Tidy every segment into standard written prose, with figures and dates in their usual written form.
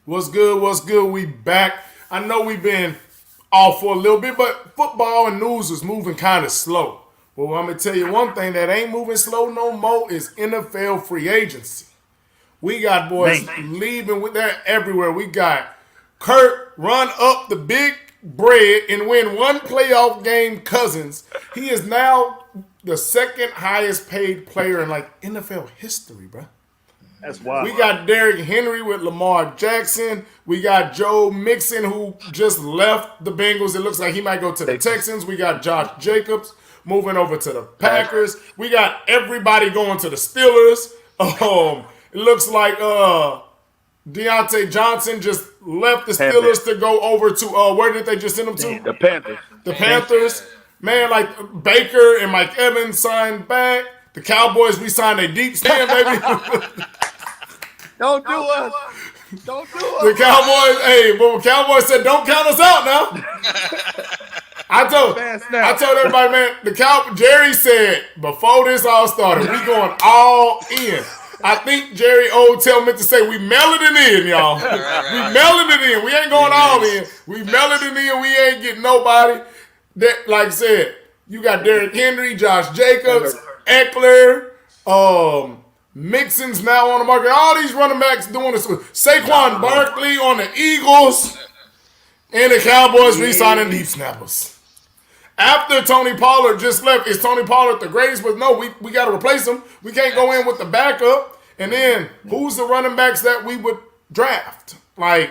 What's good? What's good? We back. I know we've been off for a little bit, but football and news is moving kind of slow. Well, I'm gonna tell you one thing that ain't moving slow no more is NFL free agency. We got boys leaving with that everywhere. We got Kurt run up the big bread and win one playoff game. Cousins. He is now the second highest paid player in like NFL history, bro. That's wild. We got Derrick Henry with Lamar Jackson. We got Joe Mixon, who just left the Bengals. It looks like he might go to the Texans. We got Josh Jacobs moving over to the Packers. We got everybody going to the Steelers. It looks like Deontay Johnson just left the Steelers to go over to where did they just send him to? The Panthers. The Panthers. Man, like Baker and Mike Evans signed back. The Cowboys re-signed a deep stand, baby. Don't do us. Don't do us. The Cowboys, but the Cowboys said, "Don't count us out now." I told everybody, man. Jerry said before this all started, we going all in. I think Jerry Odell meant to say we mailing it in, y'all. We mailing it in. We ain't going all in. We mailing it in. We ain't getting nobody. That, like I said, you got Derrick Henry, Josh Jacobs, Eckler, Mixon's now on the market. All these running backs doing this. Saquon Barkley on the Eagles. And the Cowboys re-signing deep snappers. After Tony Pollard just left, is Tony Pollard the greatest? But no, we got to replace him. We can't go in with the backup. And then who's the running backs that we would draft? And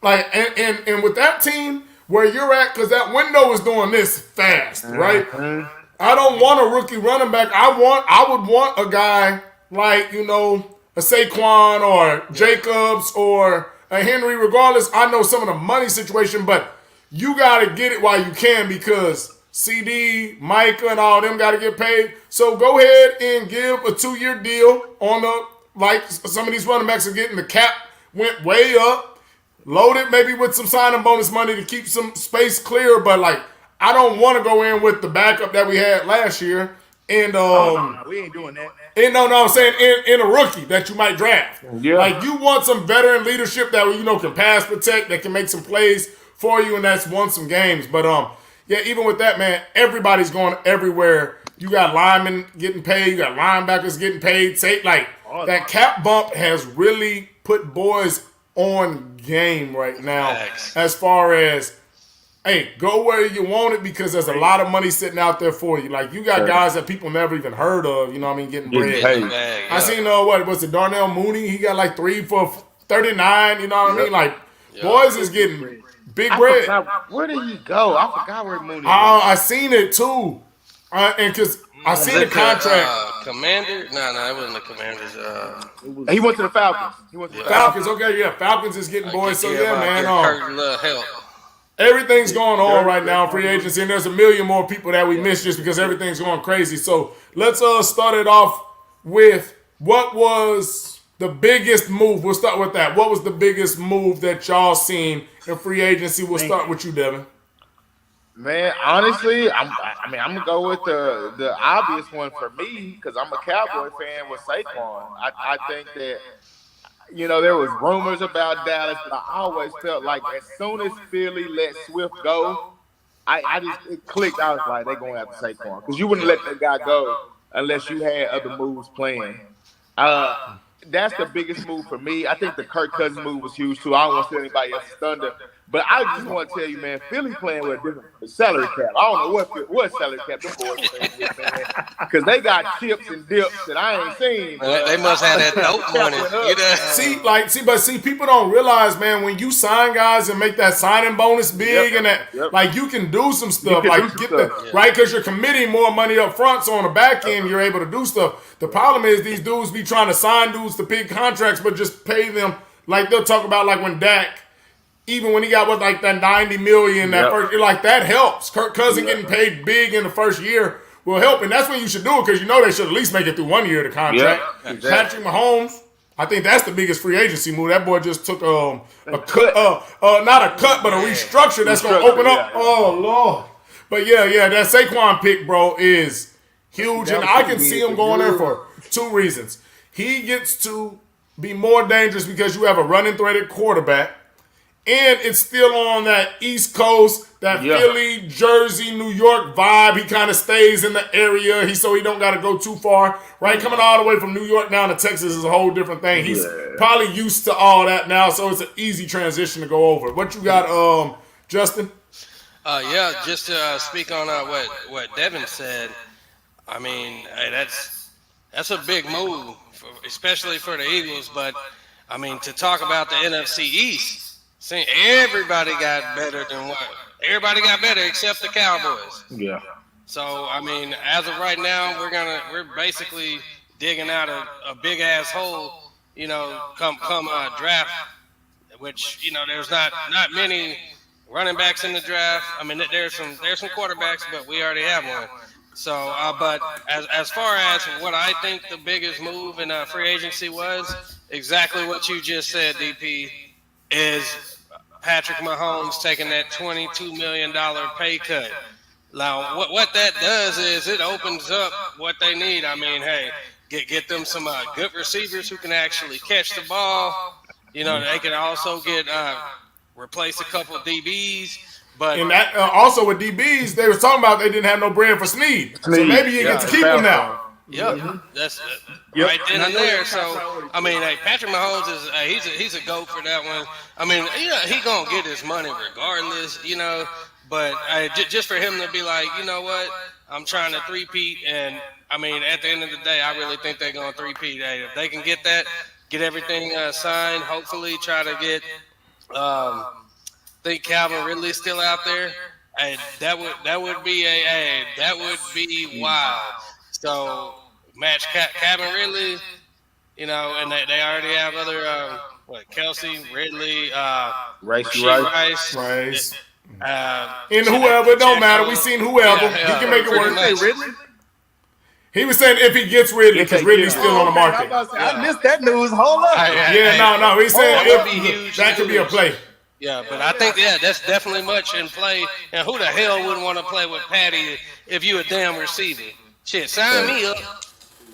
with that team where you're at, because that window is doing this fast, right? I don't want a rookie running back. I would want a guy like, a Saquon or Jacobs or a Henry, regardless. I know some of the money situation, but you got to get it while you can because CD, Micah, and all them got to get paid. So go ahead and give a 2-year deal on some of these running backs are getting the cap went way up. Load it maybe with some signing bonus money to keep some space clear, but I don't want to go in with the backup that we had last year. And we ain't doing that. And I'm saying in a rookie that you might draft. Yeah. You want some veteran leadership that can pass protect, that can make some plays for you, and that's won some games. But even with that, man, everybody's going everywhere. You got linemen getting paid, you got linebackers getting paid. That cap bump has really put boys on game right now. Thanks. As far as go where you want it because there's a lot of money sitting out there for you. You got guys that people never even heard of, getting bread. I seen, what was it, Darnell Mooney? He got 3 for 39, you know what I mean? Boys is getting big bread. Where did he go? I forgot where Mooney was. I seen it too. And because I seen the contract. Commander? No, it wasn't the Commanders. He went to the Falcons. Falcons, okay, yeah. Falcons is getting boys, so yeah, man. Help. Everything's going on right now in free agency, and there's a million more people that we missed just because everything's going crazy. So let's start it off with what was the biggest move. We'll start with that. What was the biggest move that y'all seen in free agency? We'll start with you, Devin. Man, honestly, I'm gonna go with the obvious one for me because I'm a Cowboy fan with Saquon. I think that. There was rumors about Dallas, but I always felt like as soon as Philly let Swift go, it clicked. I was like, they're going after Saquon because you wouldn't let that guy go unless you had other moves planned. That's the biggest move for me. I think the Kirk Cousins move was huge too. I don't want to steal anybody else's thunder. But I just want to tell you, man, Philly playing with a different salary cap. I don't know what salary cap them boys playing with, man. Because they got chips and dips that I ain't seen. They must have that dope money. See, people don't realize, man, when you sign guys and make that signing bonus big and that, you can do some stuff. Right? Because you're committing more money up front, so on the back end, you're able to do stuff. The problem is these dudes be trying to sign dudes to big contracts, but just pay them they'll talk about when Dak. Even when he got that $90 million first year, that helps. Kirk Cousins getting paid big in the first year will help, and that's when you should do it because they should at least make it through 1 year of the contract. Yep, exactly. Patrick Mahomes, I think that's the biggest free agency move. That boy just took a cut, not a cut, but a restructure that's going to open up. Oh Lord! But that Saquon pick, bro, is huge, and I can see him going there for 2 reasons. He gets to be more dangerous because you have a running threat at quarterback, and it's still on that East Coast, that Philly, Jersey, New York vibe. He kind of stays in the area, so he don't got to go too far, right? Coming all the way from New York down to Texas is a whole different thing. He's probably used to all that now, so it's an easy transition to go over. What you got, Justin? Just to speak on what Devin said. I mean, hey, that's a big move, especially for the Eagles. But I mean, to talk about the NFC East. See, everybody got better everybody got better except the Cowboys. Yeah. So I mean, as of right now, we're basically digging out a big ass hole. Come draft, which there's not many running backs in the draft. I mean, there's some quarterbacks, but we already have one. So, but as far as what I think the biggest move in free agency was, exactly what you just said, DP. Is Patrick Mahomes taking that $22 million pay cut. Now, what that does is it opens up what they need. I mean, hey, get them some good receivers who can actually catch the ball. They can also get replace a couple of DBs. But and that also with DBs, they were talking about they didn't have no bread for Snead. So maybe you get to keep him now. Yep, that's right then and there. So I mean, hey, Patrick Mahomes is he's a GOAT for that one. I mean, he gonna get his money regardless, But just for him to be like, you know what, I'm trying to three-peat, and I mean, at the end of the day, I really think they're gonna three-peat. Hey, if they can get everything signed, hopefully try to get. Think Calvin Ridley's still out there. Hey, that would be wild. So match Calvin Ridley, and they already have other Kelsey, Ridley, Rice. And whoever, it don't matter. We seen whoever. He can make it work. Ridley? He was saying if he gets Ridley, because Ridley's still on the market. I missed that news. Hold up. No. He's saying that could be a play. Yeah, but I think that's definitely much in play. And who the hell wouldn't want to play with Patty if you a damn receiver? Shit, sign me up.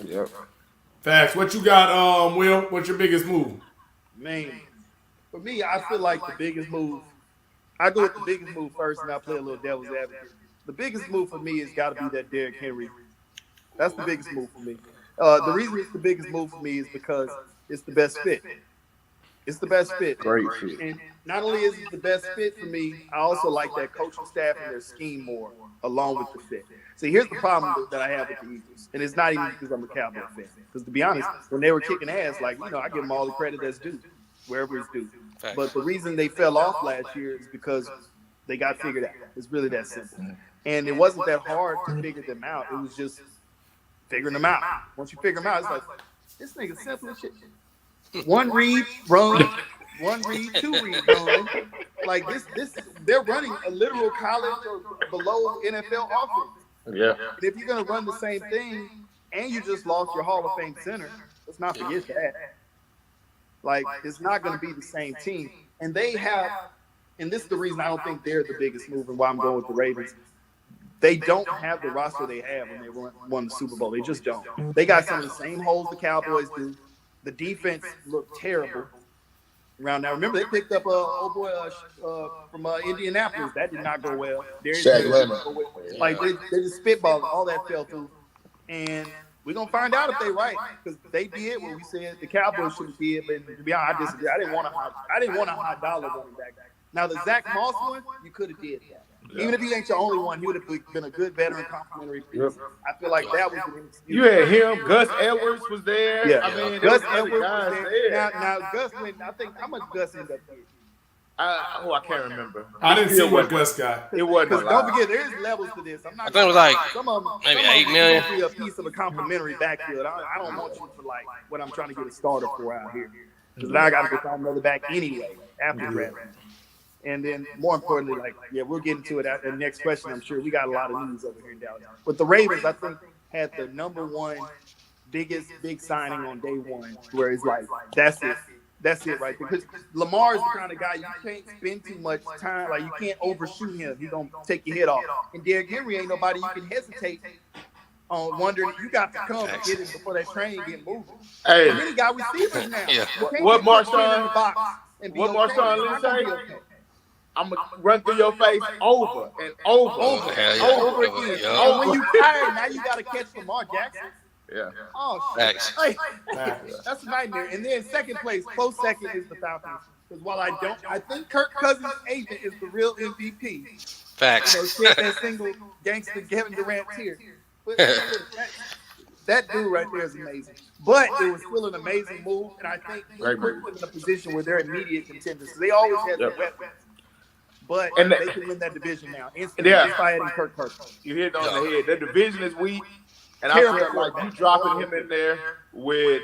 Yep. Facts. What you got, Will? What's your biggest move? Man, for me, I feel like the biggest move. I go with the biggest move first, and I play a little devil's advocate. The biggest move for me has got to be that Derrick Henry. That's the biggest move for me. The reason it's the biggest move for me is because it's the best fit. It's the best fit. Great fit. And not only is it the best fit for me, I also like that coaching staff and their scheme more, along with the fit. See, here's the problem that I have with the Eagles, and it's not even because I'm a Cowboy fan. Because to be honest, when they were kicking ass, I give them all the credit that's due, wherever it's due. Thanks. But the reason they fell off last year is because they got figured out. It's really that simple. And it wasn't that hard to figure them out. It was just figuring them out. Once you figure them out, it's like, this nigga's simple as shit. One read, run. One read, two read, run. Like this, they're running a literal college or below NFL offense. Yeah. And if you're gonna run the same thing and you just lost your Hall of Fame center, let's not forget that. Like, it's not gonna be the same team. And they have, and this is the reason I don't think they're the biggest move and why I'm going with the Ravens. They don't have the roster they had when they won the Super Bowl. They just don't. They got some of the same holes the Cowboys do. The defense looked terrible around now. Remember, they picked up old boy from Indianapolis. That did not go well. Shaq Leonard. Like, they just spitballed. All that fell through. And we're going to find out if they right. Because they did what we said the Cowboys should have did. But to be honest, I disagree. I didn't want a high dollar running back. Now, the Zach Moss one, you could have did that. Yeah. Even if he ain't your only one, he would have been a good veteran complimentary piece. Yep. I feel like that was an excuse. You had him. Gus Edwards was there. Yeah. I mean, Gus Edwards was there. Now Gus went, I think, how much Gus ended up getting? I can't remember. I didn't see what Gus got. It wasn't. Because don't forget, there's levels to this. I'm not I think it was like some of them, maybe some $8 of them million. Be a piece of a complimentary backfield. I don't want you for like what I'm trying to get a starter for out here. Because now I got to go find another back anyway after draft. And then, more importantly, we'll get into it at the next question. I'm sure we got a lot of news over here in Dallas. But the Ravens, I think, had the number one biggest big signing on day one, where it's like, that's it. That's it right there. Because Lamar is the kind of guy you can't spend too much time. Like, you can't overshoot him. He's going to take your head off. And Derrick Henry ain't nobody you can hesitate on wondering you got to come and get it before that train get moving. Hey, And then he got receivers now. Yeah. You can't What just put Marshawn- in the box and be what okay. Marshawn It's Lynch not gonna be say? okay. I'm gonna run through your face over and over, Hell yeah. over Yeah. again. Yeah. And when you tired, now you got to catch Lamar Jackson. Yeah. Oh, shit. Facts. Hey, that's a nightmare. And then second place, close second is the Falcons. Because while I think Kirk Cousins' agent is the real MVP. Facts. Shit, that single gangster Kevin Durant here. But that dude right there is amazing. But it was still an amazing move, and I think he Great put move. them in a position where they're immediate contenders. They always had their Yep. weapons. But And they can win that division now. Instantly, Yeah. just by adding Kirk Cousins. You hit it on the head. The division is weak, and I Terrible feel like you quarterback. dropping him in there with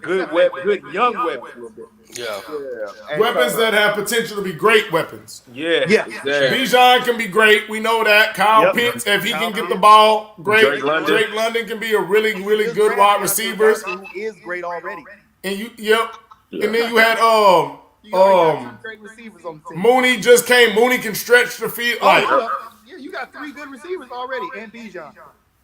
good young weapons a little bit. Yeah. Yeah. And Weapons so- that have potential to be great weapons. Yeah. Yeah. Exactly. Bijan can be great. We know that. Kyle Yep. Pitts, if he Kyle can get the Pitts. ball, great. Drake London. Drake London can be a really, really Just good drafted wide a receiver. Who is great already. And yep. And then you had You already got two great receivers on the team. Mooney just came. Mooney can stretch the field. Like, Yeah, you got three good receivers already, and Bijan.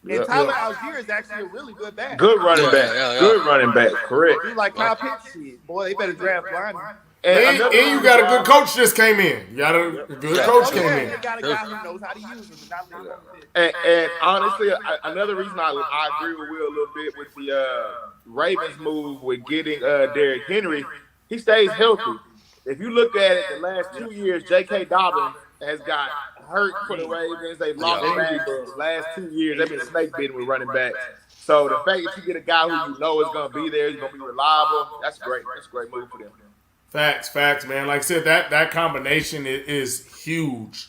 And Yeah. Tyler Algier is actually a really good back. Good running Yeah, back. yeah, yeah. Good running back. Correct. You like Kyle Pitts? Shit. Boy, they better draft linemen. and another you got a good coach just came in. You got a good coach Oh, came yeah, in. you got a guy who knows how to use them. And honestly, another reason I agree with Will a little bit with the Ravens move with getting Derrick Henry, he stays healthy. If you look at it, the last 2 years, J.K. Dobbins has got hurt for the Ravens. They've lost back the last 2 years. They've been snake bitten with running backs. So the fact that you get a guy who you know is going to be there, he's going to be reliable, that's great. That's a great move for them. Facts, man. Like I said, that combination is huge.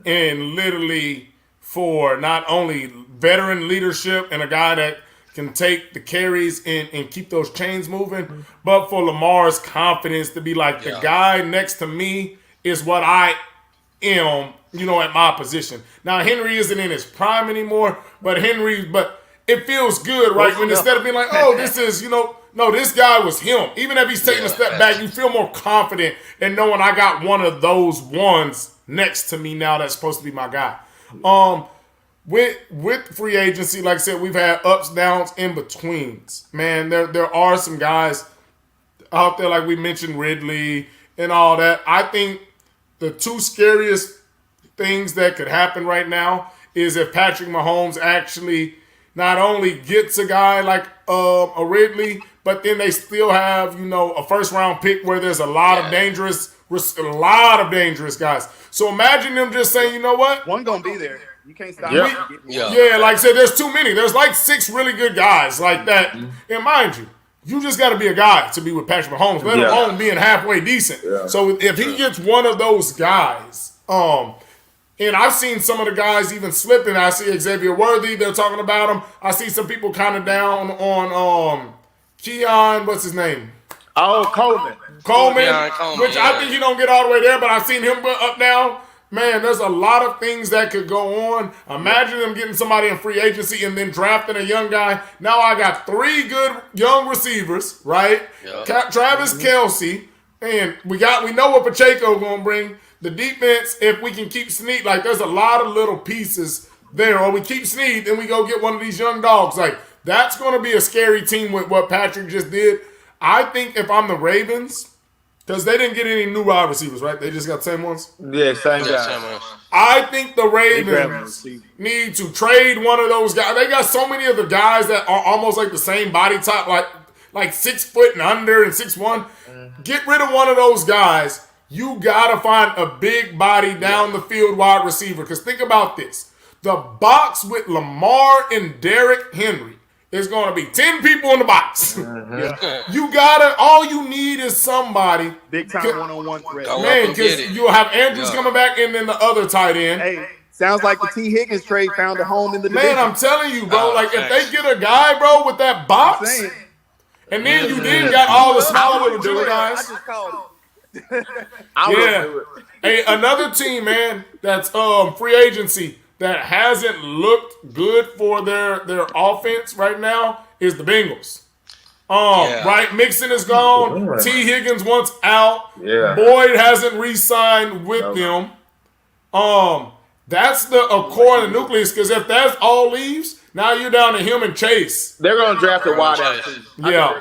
And literally for not only veteran leadership and a guy that can take the carries and keep those chains moving, but for Lamar's confidence to be like, the guy next to me is what I am, at my position. Now, Henry isn't in his prime anymore, but it feels good, right? When instead of being like, oh, this is, no, this guy was him. Even if he's taking a step back, you feel more confident in knowing I got one of those ones next to me now that's supposed to be my guy. With free agency, like I said, we've had ups, downs, in betweens. Man, there are some guys out there, like we mentioned, Ridley and all that. I think the two scariest things that could happen right now is if Patrick Mahomes actually not only gets a guy like a Ridley, but then they still have, a first round pick where there's a lot of dangerous guys. So imagine them just saying, you know what? One gonna be there. You can't stop. Yeah. him. Yeah, like I said, there's too many. There's like 6 really good guys like that. And mind you just got to be a guy to be with Patrick Mahomes, let alone being halfway decent. Yeah. So if he gets one of those guys, and I've seen some of the guys even slipping. I see Xavier Worthy, they're talking about him. I see some people kind of down on Keon, what's his name? Oh, Coleman, Yeah, Coleman, which I think he don't get all the way there, but I've seen him up now. Man, there's a lot of things that could go on. Imagine them getting somebody in free agency and then drafting a young guy. Now I got 3 good young receivers, right? Yeah. Travis Kelce, and we know what Pacheco gonna bring. The defense, if we can keep Snead, like there's a lot of little pieces there. Or we keep Snead, then we go get one of these young dogs. Like that's gonna be a scary team with what Patrick just did. I think if I'm the Ravens, because they didn't get any new wide receivers, right? They just got the same ones. yeah, same guy. Samuel. I think the grabbed him Ravens receiver. need to trade one of those guys. They got so many of the guys that are almost like the same body type, like 6 foot and under and 6'1". Get rid of one of those guys. You gotta find a big body down the field wide receiver. Because think about this: the box with Lamar and Derrick Henry is going to be 10 people in the box. All you need is somebody. Big time one-on-one threat. Go Man, up and get because it. you'll have Andrews Yeah. coming back and then the other tight end. Hey, sounds like the T. Higgins trade found a home in the division. Man, I'm telling you, bro. Oh, like, if thanks. they get a guy, bro, with that I'm box, saying. and then you then got all the smaller little Jew I guys. just called I Yeah. would do it. Hey, another team, man, that's free agency that hasn't looked good for their offense right now is the Bengals. Right, Mixon is gone. Yeah. T. Higgins wants out. Yeah. Boyd hasn't re-signed with them. That's the core of the nucleus, because if that's all leaves, now you're down to him and Chase. They're going to draft a wide out Chase. too. Yeah.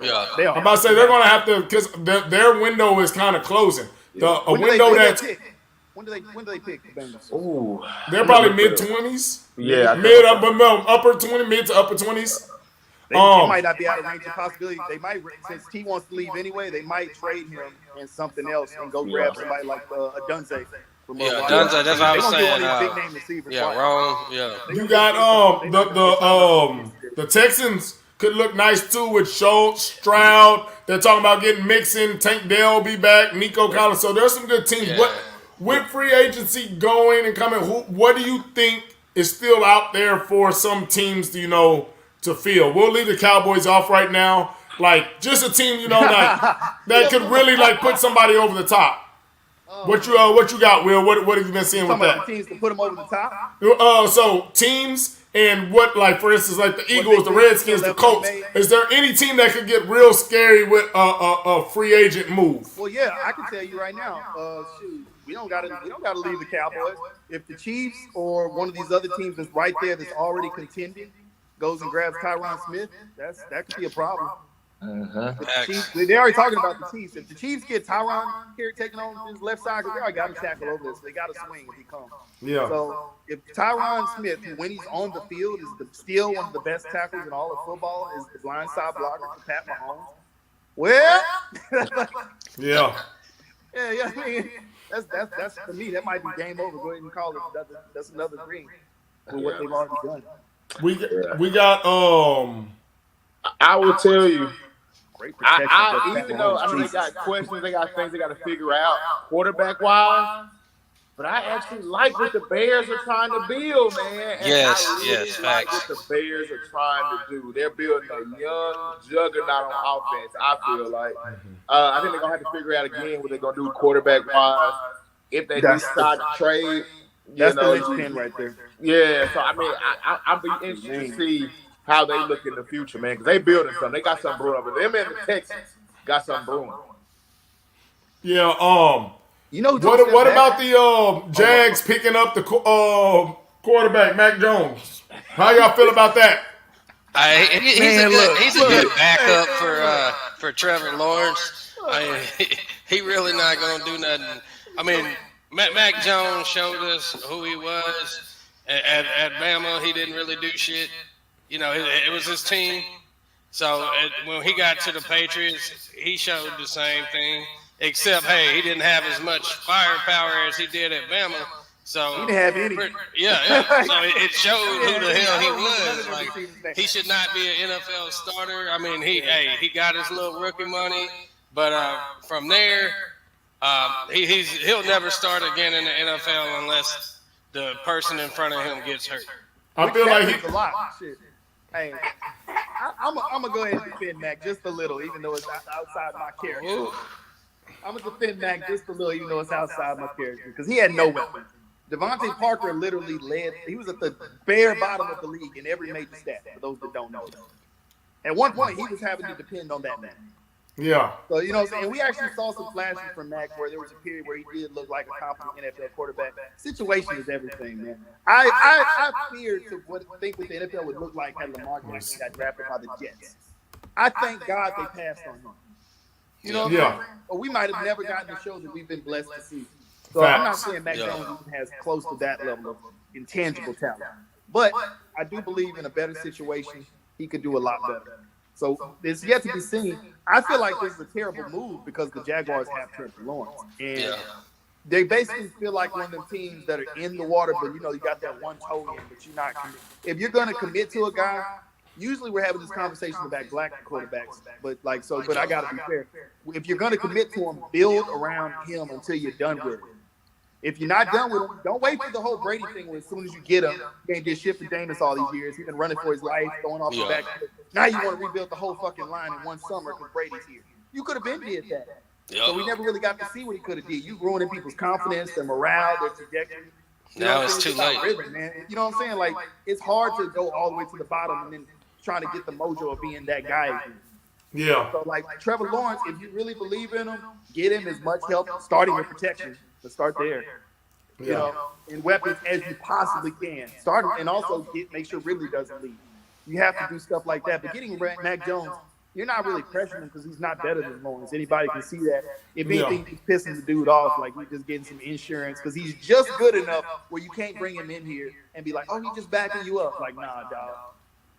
They are. I'm about to say they're going to have to, because their window is kind of closing. A window that's When do they pick the Bengals? Ooh. they're probably mid-20s. Yeah. Upper 20, mid to upper 20s. They might not be out of range of possibility. They might, since T wants to leave anyway, they might trade him and something else and go grab somebody like a Dunze. Yeah, Dunze. That's what I was saying. Big name receivers. Yeah, wrong. Yeah. You got the Texans could look nice too with Schultz, Stroud. They're talking about getting Mixon. Tank Dell will be back. Nico Collins. So there's some good teams. Yeah. What with free agency going and coming? What do you think is still out there for some teams? To fill? We'll leave the Cowboys off right now. Like just a team, that could really put somebody over the top. What you got, Will? What have you been seeing with that? Teams to put them over the top. So teams and for instance, like the Eagles, the Redskins, the Colts. Is there any team that could get real scary with a free agent move? Well, yeah, I can tell you right now. We don't gotta leave the Cowboys. If the Chiefs or one of these other teams that's right there that's already contending goes and grabs Tyron Smith, that could be a problem. They're already talking about the Chiefs. If the Chiefs get Tyron here taking on his left side, because they already got him tackled over this, they got to swing if he comes. Yeah. So if Tyron Smith, when he's on the field, is still one of the best tackles in all of football, is the blind side blocker for Pat Mahomes. Well, yeah. I mean, that's for me. That might be game over. Go ahead and call it. That's another green for what they've already done. We got I will tell you. Great protection. Even though they got questions, they got things they got to figure out quarterback wise. But I actually like what the Bears are trying to build, man. And Yes, I really like facts. what the Bears are trying to do. They're building a young juggernaut on offense. I feel like. I think they're gonna have to figure out again what they're gonna do quarterback wise. If they decide to trade, that's the linchpin right there. Yeah. So I mean, I'll be interested to see how they look in the future, man, because they building something. They got something brewing over there. Them and the Texans got something brewing. Yeah. What about the Jags picking up the quarterback Mac Jones? How y'all feel about that? He's a good backup for Trevor Lawrence. He really not gonna do nothing. I mean, Mac Jones showed us who he was at Bama. He didn't really do shit. It was his team. So when he got to the Patriots, he showed the same thing. Except, hey, he didn't have as much firepower as he did at Bama. So he didn't have any. Yeah. So it showed who the hell he was. Like, he should not be an NFL starter. I mean, he got his little rookie money, but from there, he'll never start again in the NFL unless the person in front of him gets hurt. I feel like he's a lot. Shit. Hey, I'm gonna go ahead and defend Mac just a little, even though it's outside my character. Ooh. I'm gonna defend Mac just a little, even though it's outside my character, because he had no weapons. Devontae Parker literally led. He was at the bare bottom of the league in every major stat. For those that don't know, at one point he was having to depend on that man. Yeah. So what I'm saying, we actually saw some flashes from Mac where there was a period where he did look like a competent NFL quarterback. Situation is everything, man. I feared to think what the NFL would look like had Lamar Jackson got drafted by the Jets. I thank God they passed on him. You know what I'm saying? Or we might have never gotten the show that we've been blessed to see. So I'm not saying Mac Jones even has close to that level of intangible talent. But I do believe in a better situation, he could do a lot better. So it's yet to be seen. I feel like this is a terrible move because the Jaguars have Trevor Lawrence. And they basically feel like one of them teams that are in the water, but you got that one toe in, but you're not committed. If you're going to commit to a guy, usually we're having this conversation about black quarterbacks, but I got to be fair. If you're going to commit to him, build around him until you're done with it. If you're not done with him, don't wait for the whole Brady thing where as soon as you get him, you can't get shit for Jameis all these years. He's been running for his life, going off the back. Now you want to rebuild the whole fucking line in one summer because Brady's here. You could have been did that. So we never really got to see what he could have did. You ruining people's confidence, their morale, their trajectory. Now it's too late. Man. You know what I'm saying? Like, it's hard to go all the way to the bottom and then trying to get the mojo of being that guy again. Yeah. So, Trevor Lawrence, if you really believe in him, get him as much help, starting with protection. To start there. you know, and weapons as you possibly can. Start and also make sure Ridley doesn't leave. You have to do stuff like that. But getting Mac Jones, you're not really pressuring him because he's not better than Lawrence. Anybody can see that. If anything, he's pissing the dude off. Like, he's just getting some insurance because he's just good enough where you can't bring him in here and be like, oh, he's just backing you up. Like, nah, dog.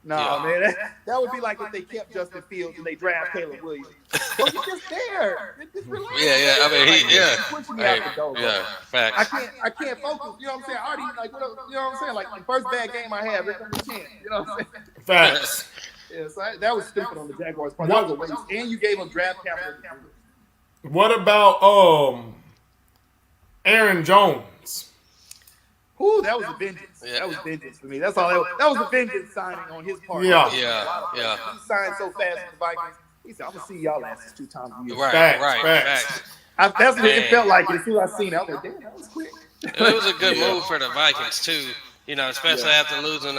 Nah, man. That would be like if they kept Justin Fields and they draft Caleb Williams. Well, he's just there. Just relax. Yeah. I mean, He's pushing me out the door, bro. Yeah, facts. I can't focus. You know what I'm saying? I already, like, you know what I'm saying? Like, the first bad game I had, Rick, I'm the champ. You know what I'm saying? Facts. Yeah, so that was stupid on the Jaguars' part. That was a waste. And you gave them draft capital. What about Aaron Jones? Ooh, that was a vengeance. Yeah. That was vengeance for me. That's all that was a vengeance signing on his part. Yeah. Yeah. He signed so fast with the Vikings. He said, I'm going to see y'all asses 2 times a year. Facts. That's what it felt like. As soon as I seen it, I was like, damn, that was quick. It was a good move for the Vikings too. You know, especially after losing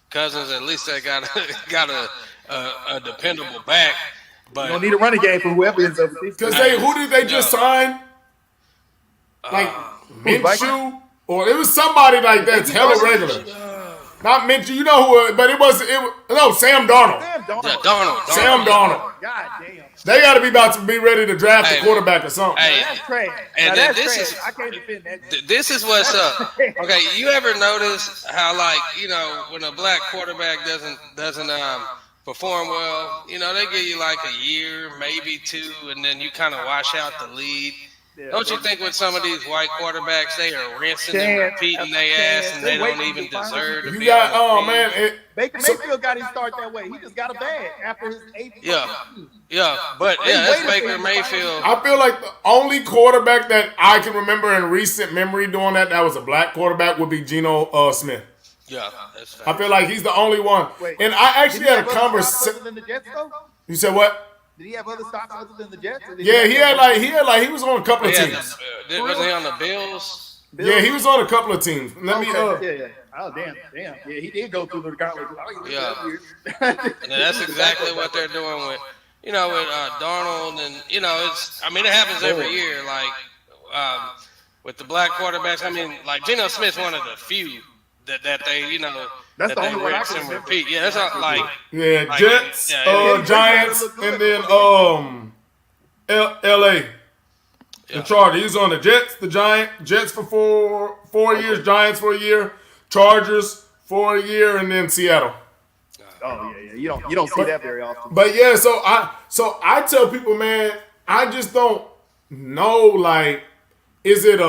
Cousins. At least they got a dependable back. But You don't need a running game for whoever is over this. Because who did they just sign? Like Minshew? Or it was somebody like that's hella regular. Not Minshew, you know who, but Sam Darnold. Sam Darnold. God damn. They got to be about to be ready to draft a quarterback or something. Hey, That's trash. and Now, that's this trash. I can't defend that. This is what's up. Okay, you ever notice how, like, you know, when a black quarterback doesn't perform well, you know, they give you like a year, maybe 2, and then you kind of wash out the lead. Yeah, Don't you think with some of these white quarterbacks, they are rinsing and repeating their ass, and they don't even deserve to You be got, on the team? Baker Mayfield got his start that way. He just got a bag after his 8th. But that's Baker Mayfield. I feel like the only quarterback that I can remember in recent memory doing that was a black quarterback would be Geno Smith. Yeah, that's fact. I feel like he's the only one. Wait, and I actually had a Other conversation. than the Jets, though? You said what? Did he have other stocks other than the Jets? Yeah, he was on a couple of teams. Was he on the Bills? Yeah, he was on a couple of teams. Let me. Yeah. Oh, damn. Yeah, he did go through the gauntlet. And that's exactly what they're doing with Darnold, and it happens every year. Like with the black quarterbacks, I mean, like Geno Smith's one of the few that they That's that the they only one I rinse can and remember. repeat. Yeah, that's not like Jets, Giants, and then L.A. The Chargers. He was on the Jets, the Jets for 4 years, Giants for a year, Chargers for a year, and then Seattle. Oh yeah. You don't see that very often. But yeah, so I tell people, man, I just don't know. Like, is it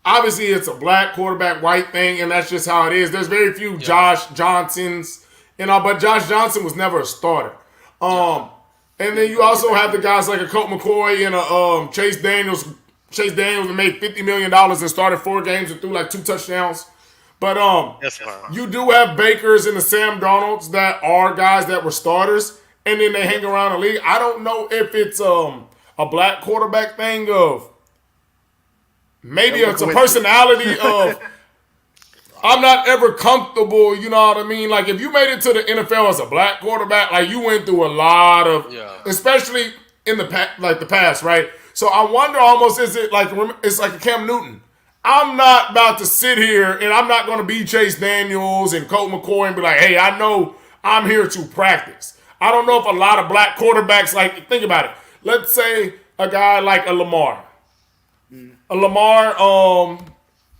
obviously it's a black quarterback, white thing, and that's just how it is. There's very few Josh Johnsons, but Josh Johnson was never a starter. And then you also have the guys like a Colt McCoy and Chase Daniels. Chase Daniels made $50 million and started 4 games and threw like 2 touchdowns. But you do have Bakers and the Sam Darnolds that are guys that were starters, and then they hang around the league. I don't know if it's a black quarterback thing of maybe it's a personality of I'm not ever comfortable, you know what I mean? Like, if you made it to the NFL as a black quarterback, like, you went through a lot of, especially in the past, right? So I wonder almost, is it like, it's like a Cam Newton. I'm not about to sit here and I'm not going to be Chase Daniels and Colt McCoy and be like, hey, I know I'm here to practice. I don't know if a lot of black quarterbacks, like, think about it. Let's say a guy like a Lamar. A Lamar,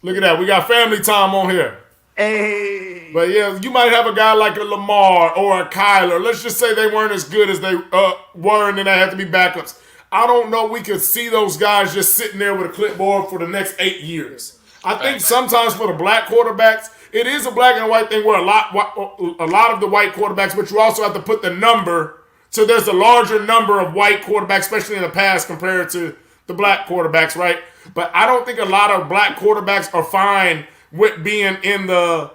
look at that. We got family time on here. Hey. But yeah, you might have a guy like a Lamar or a Kyler. Let's just say they weren't as good as they were and then they had to be backups. I don't know we could see those guys just sitting there with a clipboard for the next 8 years. I think sometimes for the black quarterbacks, it is a black and white thing where a lot of the white quarterbacks, but you also have to put the number. So there's a larger number of white quarterbacks, especially in the past compared to the black quarterbacks, right? But I don't think a lot of black quarterbacks are fine with being in the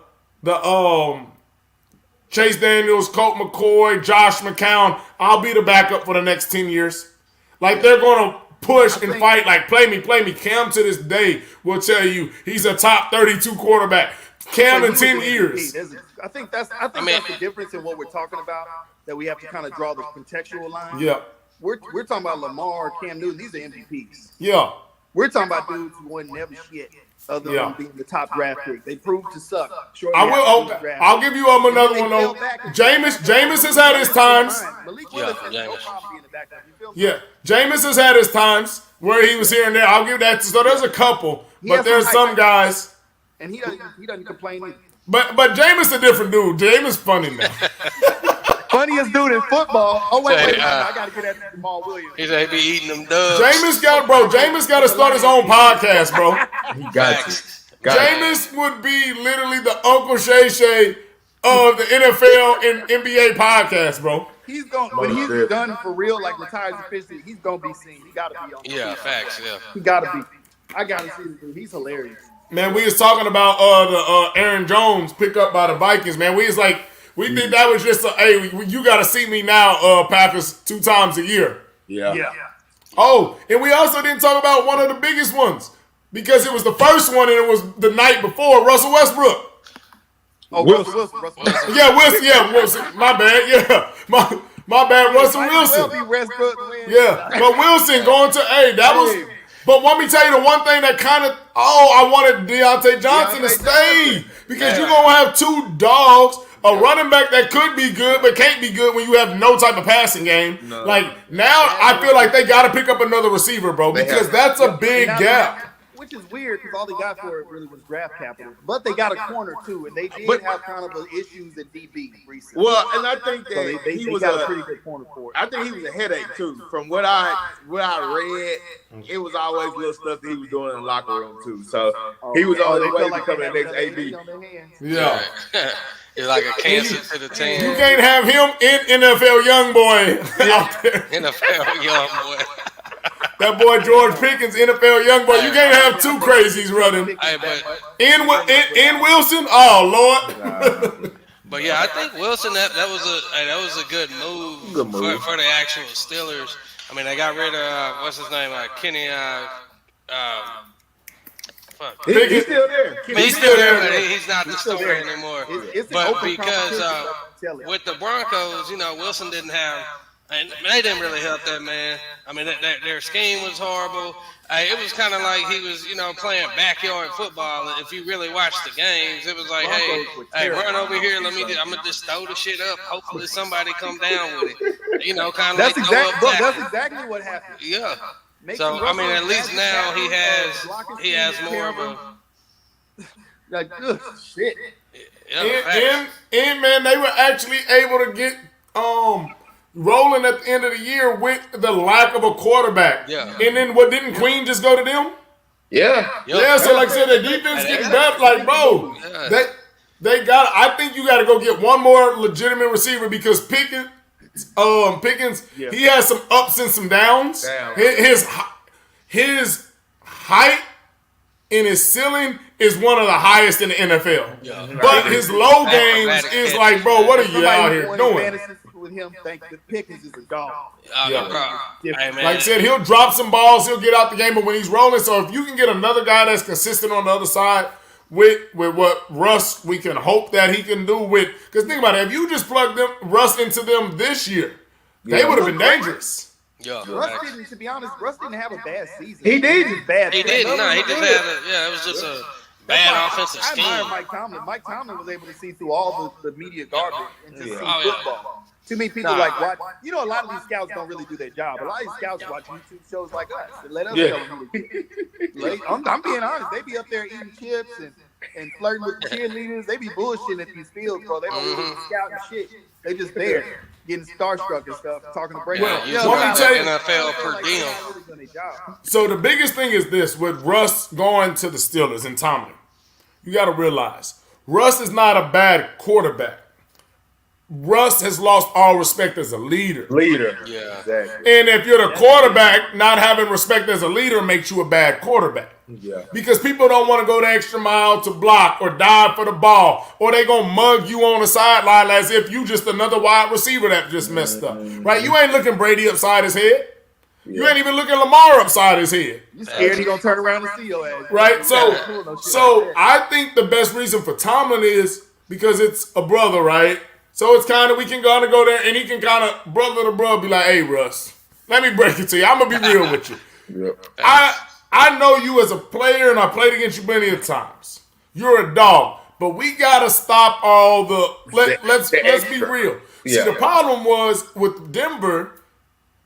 Chase Daniels, Colt McCoy, Josh McCown. I'll be the backup for the next 10 years. Like, they're going to push and fight, like, play me. Cam to this day will tell you he's a top 32 quarterback. Cam in 10 years. I think that's the difference in what we're talking about, that we have to kind of draw the contextual line. Yeah. We're talking about Lamar, Cam Newton. These are MVPs. Yeah. We're talking about dudes who won never shit other Yeah. than being the top draft pick. They proved to suck. I will. I'll give you another one though. Jameis has had his times. Malik Yeah, Willis has no Jameis. problem being the backup. You feel me? Yeah, Jameis has had his times where he was here and there. I'll give that. So there's a couple, He but has there's some some hype. guys. And he doesn't complain either. But Jameis a different dude. Jameis funny now. Funniest dude in football. Oh wait, Say, I gotta get at Jamal Williams. He said he be eating them dubs. Jameis got to start his own podcast, bro. He got you. Jameis would be literally the Uncle Shay Shay of the NFL and NBA podcast, bro. He's going when he's done for real, like retires officially. He's gonna be seen. He gotta be on. Yeah, facts. Yeah. He gotta be. I gotta see the dude. He's hilarious. Man, we was talking about the Aaron Jones pick up by the Vikings, man. We was like, we think that was just you got to see me now, Packers 2 times a year. Yeah. Oh, and we also didn't talk about one of the biggest ones because it was the first one and it was the night before, Russell Westbrook. Oh, Russell Wilson. Yeah, Wilson. My bad. Yeah, my bad. Russell Wilson. Might as well be Westbrook, man. Yeah, but Wilson going to that was. But let me tell you the one thing that kind of I wanted Deontay Johnson to stay because you're gonna have 2 dogs, a running back that could be good but can't be good when you have no type of passing game. No. Like now, I feel like they got to pick up another receiver, bro, because that's a big gap. Which is weird because all they got for it really was draft capital. But they got a corner too, and they did have kind of issues at DB recently. Well, and I think that So they he was got a pretty good corner for it. I think he was a headache too. From what I read, it was always little stuff that he was doing in the locker room too. So he was on his way to become the next AB. Yeah, It's like a cancer to the you team. can't have him in NFL young boy out there. NFL young boy. That boy George Pickens, NFL young boy. You can't have 2 crazies running. Hey, but In Wilson, oh Lord. But yeah, I think Wilson that was a good move, Good move. For the actual Steelers. I mean, they got rid of what's his name, Kenny. Fuck. He's still there. He's still there, but he's not the starter anymore. It's an But open because competition. with the Broncos, Wilson didn't have, and they didn't really help that man. I mean, their scheme was horrible. It was kind of like he was, playing backyard football. If you really watched the games, it was like, hey, run over here. I'm gonna just throw the shit up. Hopefully somebody come down with it. Kind of That's like throw up that's tackle. exactly what happened. Yeah. Making So I mean, Russell at least now he has more of a. Like, ugh, shit. Yeah, facts. And man, they were actually able to get rolling at the end of the year with the lack of a quarterback. Yeah. And then what didn't Queen just go to them? Yeah. Yeah, so like I said, the defense getting better. Like, bro, Yeah. they got. I think you got to go get one more legitimate receiver because Pickens, he has some ups and some downs. His height and his ceiling is one of the highest in the NFL. Yeah. But his low games is like, bro, what are you out here doing? With him, think that Pickens is a dog. Hey, man. Like I said, he'll drop some balls, he'll get out the game, but when he's rolling, so if you can get another guy that's consistent on the other side with what Russ, we can hope that he can do with, because think about it, if you just plugged Russ into them this year, they would have been dangerous. Yeah, Russ didn't, to be honest, Russ didn't have a bad season. He didn't. He bad. he didn't. No, he just had it was just a bad offensive I admire scheme. Mike Tomlin. Mike Tomlin was able to see through all the media garbage and just see Oh, yeah. football. Too many people like watch. A lot of these scouts don't really do their job. A lot of these scouts watch YouTube shows like us. And let us tell them. I'm being honest. They be up there eating chips and flirting with the cheerleaders. They be bullshitting at these fields, bro. They don't really scout and shit. They just there getting starstruck and stuff, talking to Brady. Yeah, Well, let me tell you- NFL per diem. Really doing their job. So the biggest thing is this, with Russ going to the Steelers and Tomlin, you got to realize, Russ is not a bad quarterback. Russ has lost all respect as a leader. Yeah. Exactly. And if you're the quarterback, not having respect as a leader makes you a bad quarterback. Yeah. Because people don't want to go the extra mile to block or dive for the ball, or they going to mug you on the sideline as if you just another wide receiver that just messed up. Right? You ain't looking Brady upside his head. You ain't even looking Lamar upside his head. You scared he gonna turn around and see your ass. Right? So I think the best reason for Tomlin is because it's a brother, right? So it's kind of, we can kind of go there and he can kind of brother to brother be like, hey, Russ, let me break it to you. I'm going to be real with you. Yep. I know you as a player, and I played against you many of times. You're a dog, but we gotta stop all the. Let's be real. See, Yeah. the problem was with Denver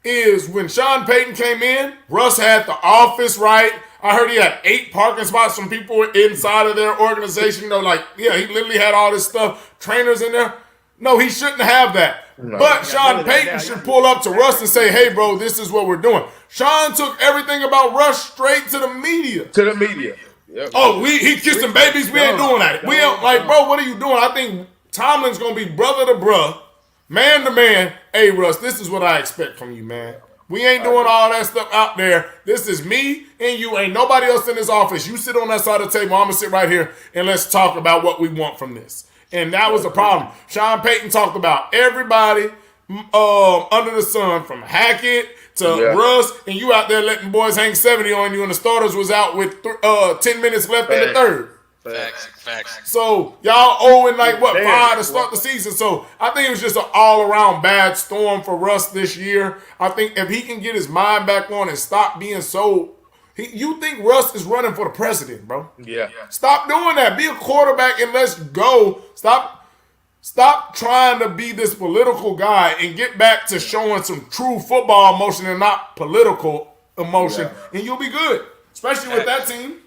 is when Sean Payton came in, Russ had the office right. I heard he had 8 parking spots from people inside of their organization. You know, like, yeah, he literally had all this stuff, trainers in there. No, he shouldn't have that. No. But Sean Payton should pull up to Russ and say, hey, bro, this is what we're doing. Sean took everything about Russ straight to the media. To the media. Yep. Oh, he kissing babies. We ain't doing that. We ain't like, bro, what are you doing? I think Tomlin's going to be brother to bruh, man to man. Hey, Russ, this is what I expect from you, man. We ain't doing all that stuff out there. This is me and you. Ain't nobody else in this office. You sit on that side of the table. I'm going to sit right here and let's talk about what we want from this. And that was the problem. Sean Payton talked about everybody under the sun, from Hackett to Russ, and you out there letting boys hang 70 on you, and the starters was out with 10 minutes left in the third. Facts. So y'all owing like what, 5 to start the season. So I think it was just an all-around bad storm for Russ this year. I think if he can get his mind back on and stop being so, you think Russ is running for the president, bro? Yeah. Stop doing that. Be a quarterback and let's go. Stop trying to be this political guy and get back to showing some true football emotion and not political emotion, and you'll be good, especially with that team.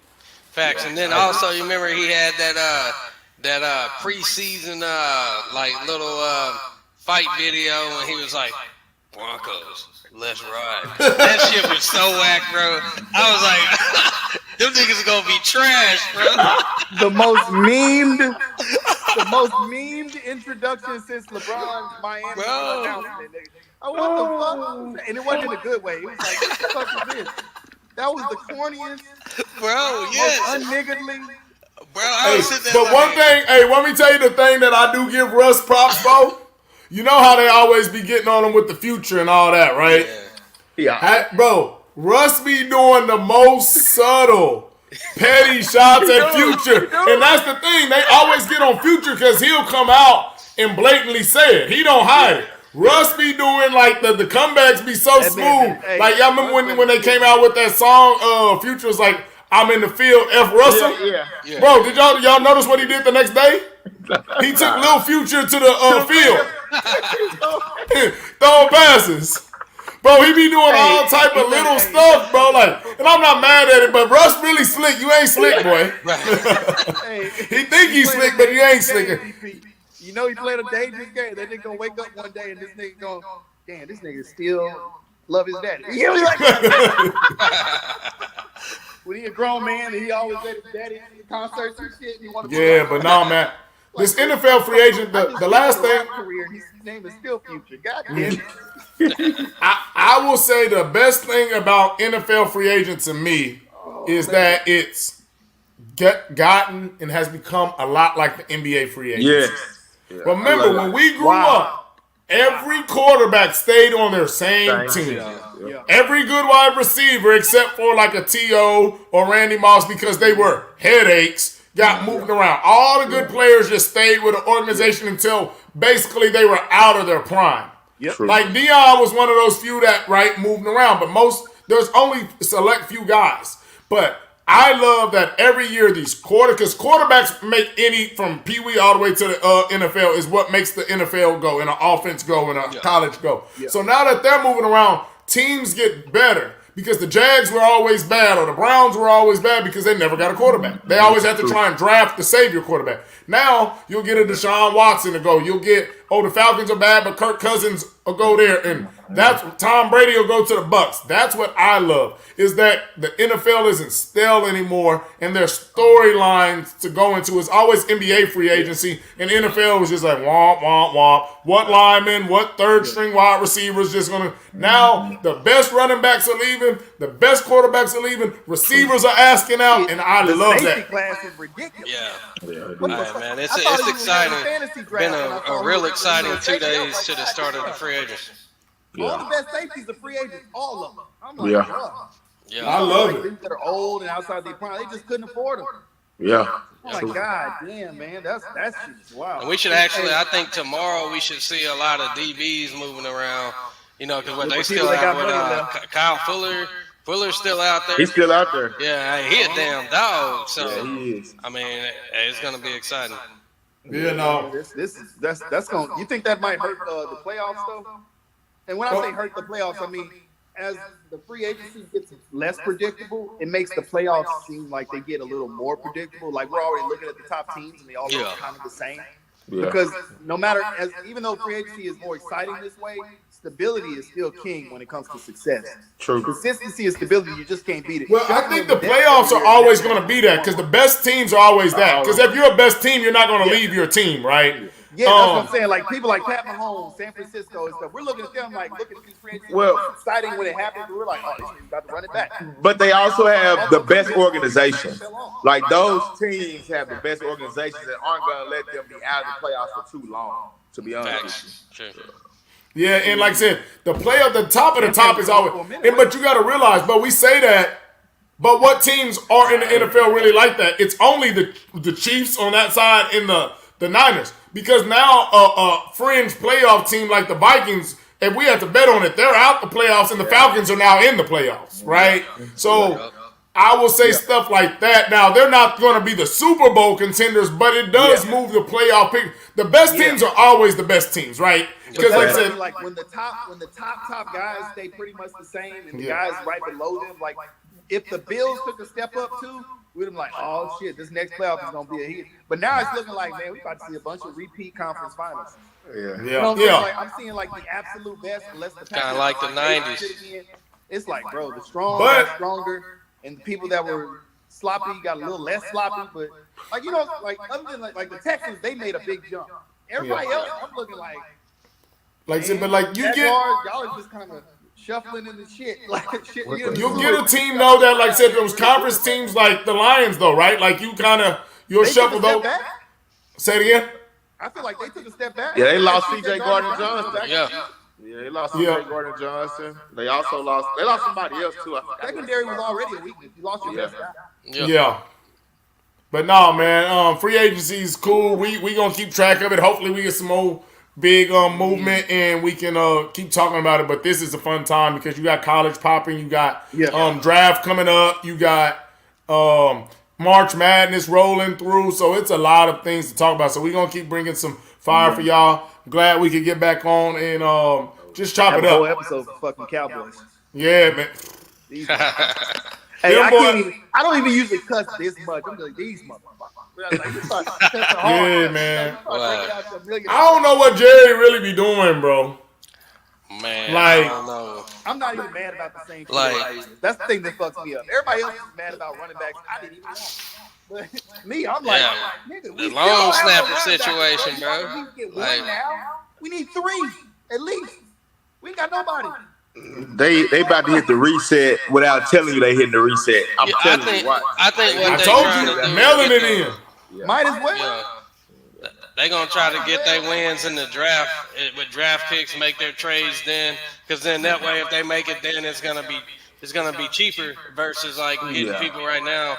Facts. And then also, you remember he had that preseason like little fight video, and he was like, Broncos, let's ride. That shit was so whack, bro. I was like, them niggas are gonna be trash, bro. The most memed introduction since LeBron's Miami Bro. announcement. Oh, what the fuck? And it wasn't in a good way. It was like, what the fuck is this? That was the corniest, Bro, yes. most unniggardly. Bro, I Hey, was sitting there but like, one thing, let me tell you the thing that I do give Russ props for. You know how they always be getting on him with the future and all that, right? Yeah. Bro, Russ be doing the most subtle, petty shots at Future. And that's the thing. They always get on Future because he'll come out and blatantly say it. He don't hide it. Russ be doing like the comebacks be so smooth. Like, y'all remember when they came out with that song, Future was like, I'm in the field, F. Russell? Yeah. Bro, did y'all notice what he did the next day? He took Lil Future to the field. Throwing passes. Bro, he be doing all type of little stuff, bro. Like, and I'm not mad at it, but Russ really slick. You ain't slick, boy. He think he's slick, but you ain't slick. You know he played a dangerous game. They nigga gonna wake up one day and this nigga going, damn, this nigga still love his daddy. You know, like when he a grown man and he always let his daddy in concerts and shit. And he want to But no, man. This NFL free agent, the last thing. Career, his name is still Future. God damn it. I will say the best thing about NFL free agents to me is that it's gotten and has become a lot like the NBA free agents. Yes. Yeah. Remember, when we grew up, every quarterback stayed on their same team. Yeah. Every good wide receiver, except for like a T.O. or Randy Moss, because they were headaches, got moved around. All the good players just stayed with the organization until basically they were out of their prime. Yep. Like Deion was one of those few that moved around, but there's only select few guys. But I love that every year because quarterbacks make any, from Pee Wee all the way to the NFL, is what makes the NFL go and an offense go and a college go. Yeah. So now that they're moving around, teams get better because the Jags were always bad or the Browns were always bad because they never got a quarterback. They always have to try and draft the savior quarterback. Now you'll get a Deshaun Watson to go. You'll get, the Falcons are bad, but Kirk Cousins will go there, and that's Tom Brady will go to the Bucks. That's what I love, is that the NFL isn't stale anymore, and there's storylines to go into. It's always NBA free agency, and NFL was just like womp womp womp. What linemen, what third string wide receivers just gonna. Now the best running backs are leaving, the best quarterbacks are leaving, receivers are asking out, and I love that. Class is ridiculous. Man, it's exciting. Been a real exciting 2 days to the start of the free agency. All the best safeties are free agents, all of them. I'm like, I love it. People that are old and outside their prime, they just couldn't afford them. Yeah. I'm like, God damn, man, that's wow. And we should actually, I think tomorrow we should see a lot of DBs moving around. Because what they still have with Kyle Fuller Fuller's still out there. He's still out there. Yeah, he a damn dog. So Yeah, he is. I mean, it's gonna be exciting. Yeah, no. That's going. You think that might hurt the playoffs though? And when I say hurt the playoffs, I mean as the free agency gets less predictable, it makes the playoffs seem like they get a little more predictable. Like we're already looking at the top teams and they all look kind of the same. Yeah. Because no matter, even though free agency is more exciting this way, stability is still king when it comes to success. True. Consistency and stability, you just can't beat it. Well, I think the playoffs are always going to be that because the best teams are always that. Because if you're a best team, you're not going to leave your team, right? Yeah, that's what I'm saying. Like people like Pat Mahomes, San Francisco and stuff. We're looking at them like, look at these free agents. Well, it's exciting when it happens. We're like, oh, this team's about to run it back. But they also have the best organization. Like those teams have the best organizations that aren't going to let them be out of the playoffs for too long. To be honest with you. Sure. Yeah, and like I said, the play at the top of the top is always. But you got to realize, but we say that. But what teams are in the NFL really like that? It's only the Chiefs on that side and the Niners. Because now a fringe playoff team like the Vikings, if we have to bet on it, they're out the playoffs and the Falcons are now in the playoffs, right? So I will say stuff like that. Now, they're not going to be the Super Bowl contenders, but it does move the playoff pick. The best teams are always the best teams, right? Because like I said, like when the top guys stay pretty much the same and the guys right below them, like if the Bills took a step up too, we'd have been like, oh shit, this next playoff is gonna be a hit. But now it's looking like, man, we about to see a bunch of repeat conference finals. Yeah. You know what I'm saying? Like, I'm seeing like the absolute best, unless the Kind of like the 90s. It's like, bro, the strong are stronger, and the people that were sloppy got a little less sloppy. But like like other than like the Texans, they made a big jump. Everybody else, I'm looking like I said, but like you get. Y'all are just kind of shuffling in the shit. Like shit. You'll get a team though that, like I said, those conference teams like the Lions though, right? Like you'll shuffle those. Say it again. I feel like they took a step back. Yeah, they lost C.J. Gardner-Johnson. Yeah, they lost C.J. Gardner-Johnson. They also lost somebody else too. Secondary was already a weakness. You lost your best guy. Yeah. But no, man, free agency is cool. We gonna keep track of it. Hopefully we get some more big movement and we can keep talking about it. But this is a fun time because you got college popping, you got draft coming up, you got March Madness rolling through. So it's a lot of things to talk about. So we're gonna keep bringing some fire for y'all. Glad we could get back on and just chop it up. Whole episode for fucking Cowboys. Yeah, man. Hey, I don't even usually cuss this much. I'm like, these motherfuckers. Yeah, man. I don't know what Jerry really be doing, bro. Man, like, I don't know. I'm not even mad about the same thing. Like, that's the thing that fucks me up. Everybody else is mad about running backs. I didn't even want. But me, I'm like, nigga, the long snapper situation, bro. We get one now. We need 3 at least. We ain't got nobody. They about to hit the reset without telling you they hitting the reset. I'm telling you what. I think what I they told trying you, to do mailing it in. Yeah. Might as well. Yeah. They're going to try to get their wins in the draft with draft picks, make their trades then. Because then that way, if they make it, then it's going to be cheaper versus like getting people right now,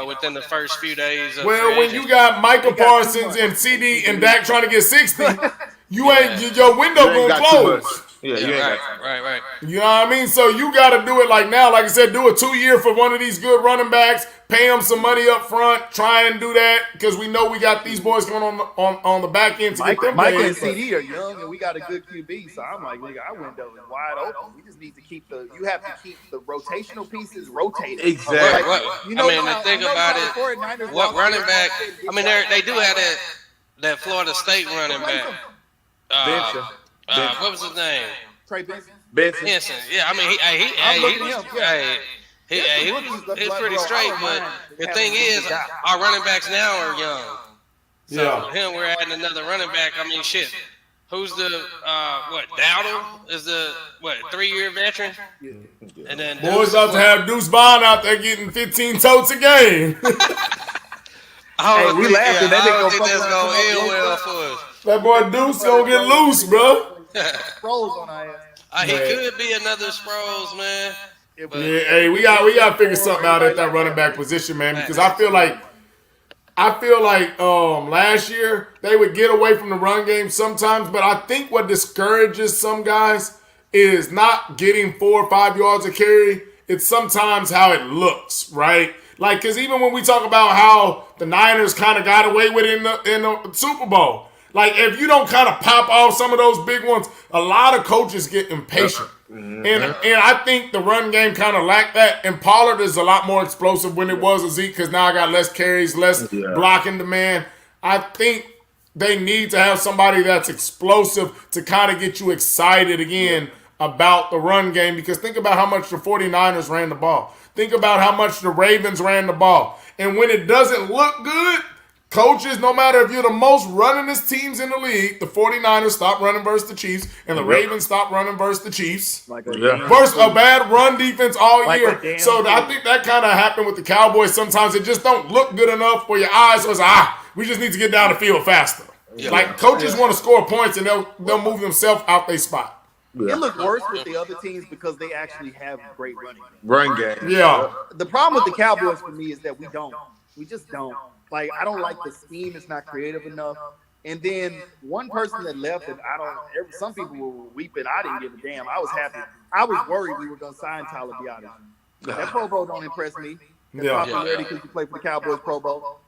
within the first few days. Well, when you got Micah Parsons and CD and Dak trying to get 60, your window going to close. Yeah, right. You know what I mean? So you got to do it like now. Like I said, do a 2-year for one of these good running backs. Pay them some money up front. Try and do that because we know we got these boys going on the back end to get them Mike paid. and CD are young, and we got a good QB. So I'm like, nigga, our window is wide open. We just need to keep you have to keep the rotational pieces rotated. Exactly. The thing about it, what running back? I mean, they do have that Florida State running back. Benson. What was his name? Trey Benson. Benson. Yeah, I mean, he's pretty straight. But the thing is, our running backs now are young. So him, we're adding another running back. I mean, shit. Who's the Dowdle is the 3-year veteran? Yeah. And then boys about to have Deuce Bond out there getting 15 totes a game. Hey, we laughing. I don't think that's gonna end well for us. That boy Deuce gonna get loose, bro. Sproles on our ass. He could be another Sproles, man. Yeah, hey, we got to figure something out at that running back position, man. Because I feel like last year they would get away from the run game sometimes, but I think what discourages some guys is not getting 4 or 5 yards of carry. it's sometimes how it looks, right? Like, because even when we talk about how the Niners kind of got away with it in the Super Bowl, like, if you don't kind of pop off some of those big ones, a lot of coaches get impatient. And I think the run game kind of lacked that. And Pollard is a lot more explosive when it was a Zeke because now I got less carries, less blocking demand. I think they need to have somebody that's explosive to kind of get you excited again about the run game, because think about how much the 49ers ran the ball. Think about how much the Ravens ran the ball. And when it doesn't look good, coaches, no matter if you're the most runningest teams in the league, the 49ers stop running versus the Chiefs, and the Ravens stop running versus the Chiefs. Versus a bad run defense all year. So I think that kind of happened with the Cowboys. Sometimes it just don't look good enough for your eyes. So it's we just need to get down the field faster. Like, coaches want to score points, and they'll move themselves out their spot. It looked worse with the other teams because they actually have great run game. Yeah. The problem with the Cowboys for me is that we don't. We just don't. Like, I don't like the scheme. It's not creative enough. And then one person that left, and some people were weeping. I didn't give a damn. I was happy. I was worried we were going to sign Tyler Biadasz. That Pro Bowl don't impress me. Popularity because you play for the Cowboys Pro Bowl.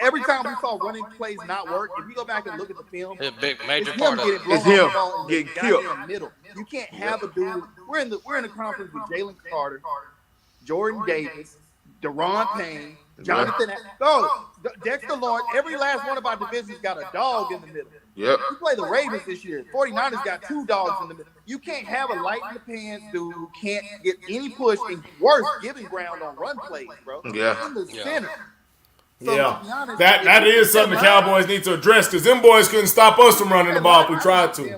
Every time we saw running plays not work, if you go back and look at the film, a big major it's part him of it. getting blown off the ball in the goddamn middle. You can't have a dude. We're in the conference with Jalen Carter, Jordan Davis, Deron Payne, Jonathan. Dexter Lawrence. Every last one of our divisions got a dog in the middle. Yep. You play the Ravens this year. 49ers got 2 dogs in the middle. You can't have a light in the pants dude who can't get any push and worse, giving ground on run plays, bro. Yeah. In the center. So, honest, that is something the Cowboys need to address, because them boys couldn't stop us from running the ball if we tried to.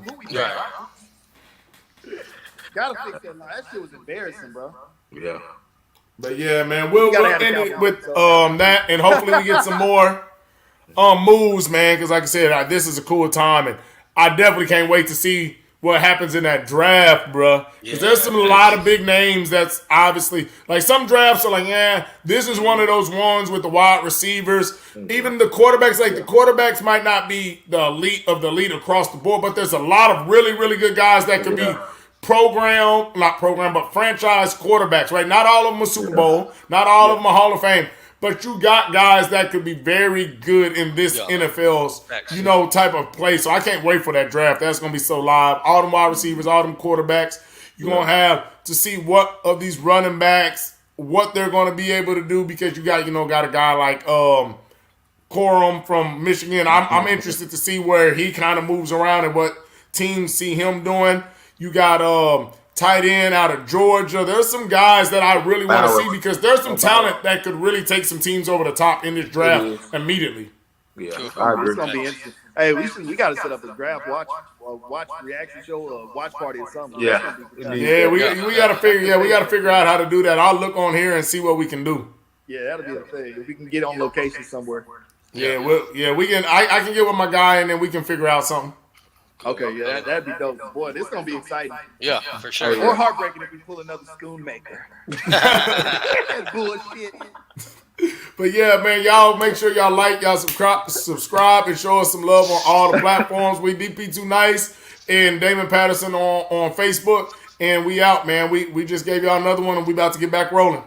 Gotta fix that line. That shit was embarrassing, bro. Yeah. But yeah, man, we'll end it with that, and hopefully we get some more moves, man, because like I said, this is a cool time, and I definitely can't wait to see what happens in that draft, bro. Because there's a lot of big names that's obviously, like, some drafts are like, this is one of those ones with the wide receivers. Even the quarterbacks, like the quarterbacks might not be the elite of the elite across the board, but there's a lot of really, really good guys that could be but franchise quarterbacks, right? Not all of them are Super Bowl, not all of them are Hall of Fame, but you got guys that could be very good in this NFL's, type of play. So I can't wait for that draft. That's going to be so live. All them wide receivers, all them quarterbacks. You're going to have to see what of these running backs, what they're going to be able to do, because you got a guy like Corum from Michigan. I'm interested to see where he kind of moves around and what teams see him doing. You got tight end out of Georgia. There's some guys that I really want to see, because there's some talent that could really take some teams over the top in this draft immediatally. Yeah, I agree. It's gonna be interesting. Hey, we got to set up a draft watch reaction show or watch party or something. Yeah, we got to figure. We got to figure out how to do that. I'll look on here and see what we can do. Yeah, that'll be the thing. If we can get on location somewhere. We can. I can get with my guy, and then we can figure out something. Okay, yeah, that'd be dope. Boy, this is going to be exciting. Yeah, for sure. Or heartbreaking if we pull another Schoonmaker. That's bullshit. But yeah, man, y'all make sure y'all like, y'all subscribe, and show us some love on all the platforms. We DP2 Nice and Damon Patterson on Facebook. And we out, man. We just gave y'all another one, and we about to get back rolling.